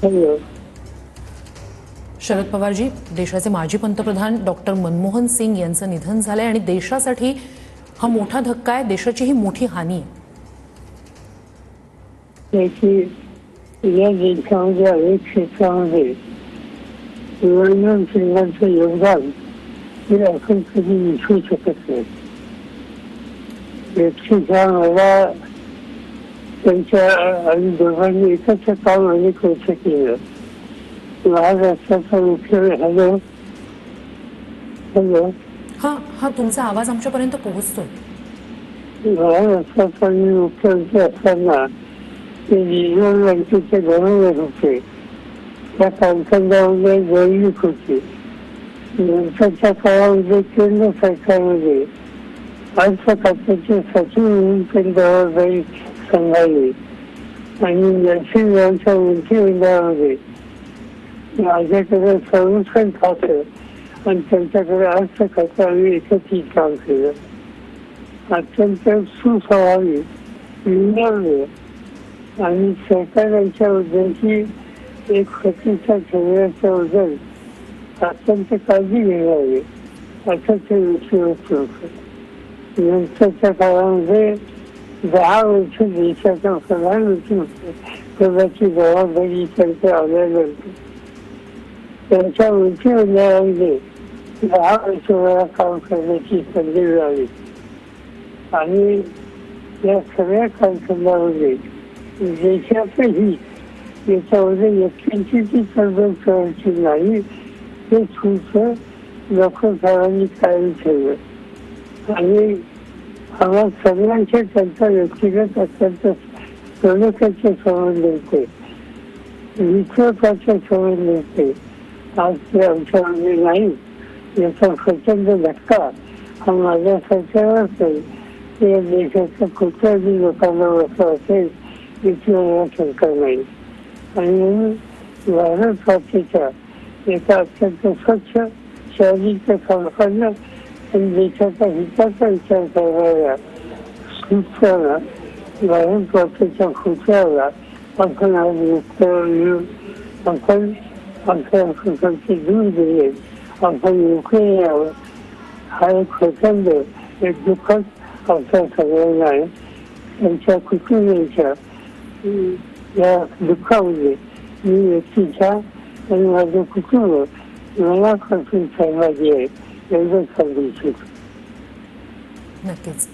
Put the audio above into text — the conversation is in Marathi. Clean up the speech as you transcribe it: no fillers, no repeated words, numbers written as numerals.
हॅलो. शरद पवारजी, देशाचे माजी पंतप्रधान डॉक्टर मनमोहन सिंग यांचं निधन झालंय आणि देशासाठी हा मोठा धक्का आहे, देशाची ही मोठी हानी आहे. त्याची या देशामध्ये अनेक क्षेत्रामध्ये मनमोहन सिंगांचं योगदान हे आपण कधी विसरू शकत नाही. व्यक्तीचा मला त्यांच्या आणि दोघांनी एकत्र काम अनेक वर्ष केलं. महाराष्ट्राचा मुख्य हॅलो हॅलो हा हा तुमचा आवाज आमच्यापर्यंत पोहोचतोय. महाराष्ट्राचा मुख्यमंत्री असताना ते रिझर्व्ह बँकेचे गव्हर्नर होते. त्या कारखान्यामध्ये दैनिक होते. नंतरच्या काळामध्ये केंद्र सरकारमध्ये अर्थ खात्याचे सचिव म्हणून त्यांनी जबाबदारी सांभाळली आणि नर्सिंग यांच्या मंत्रिमंडळामध्ये माझ्याकडे संरक्षण खातं आणि त्यांच्याकडे अर्थ खातं आम्ही एकत्रित काम केलं. अत्यंत सुस्वभावी विनम्र आणि सरकारांच्याबद्दलची एक प्रतिष्ठा ठेवण्याच्याबद्दल अत्यंत काळजी घेणारे असं ते व्यक्तिमत्व होतं. नंतरच्या काळामध्ये 10 वर्ष देशाचा प्रधानमंत्री पदाची जबाबदारी त्यांच्या आल्यानंतर त्यांच्या मंत्रिमंडळामध्ये 10 वर्ष मला काम करण्याची संधी मिळाली आणि या सगळ्या कारखान्यामध्ये देशातही याच्यामध्ये व्यक्तींची ती तडजोड करायची नाही हे सूत्र डॉक्टर साहेबांनी कायम ठेवलं आणि आम्हा सगळ्यांचे त्यांचा व्यक्तिगत अत्यंत प्रमुखाचे संबंध होते, विश्वासाचे संबंध होते. आज ते आमच्यामध्ये नाही याचा प्रचंड धक्का हा माझ्यासारख्यावरच आहे. या देशाच्या कुठल्याही लोकांना असं असेल याची मला शंका नाही. आणि म्हणून भारत पार्टीच्या एका अत्यंत स्वच्छ शैलीच्या कारखान्यात आणि देशाच्या हिताचा विचार करणाऱ्या सूत्राला भारत पार्टीच्या खुर्च्याला आपण आज मुक्त आपण आपल्या प्रकारचे दूर दिले, आपण मोकळे यावं हा एक प्रचंड एक दुःखद आमच्या सगळ्यांना आहे. त्यांच्या कुटुंबियांच्या या दुःखामध्ये मी व्यक्तीच्या आणि माझं कुटुंब मनापासून सहभागी आहे एवढं सांगू इच्छितो. नक्कीच.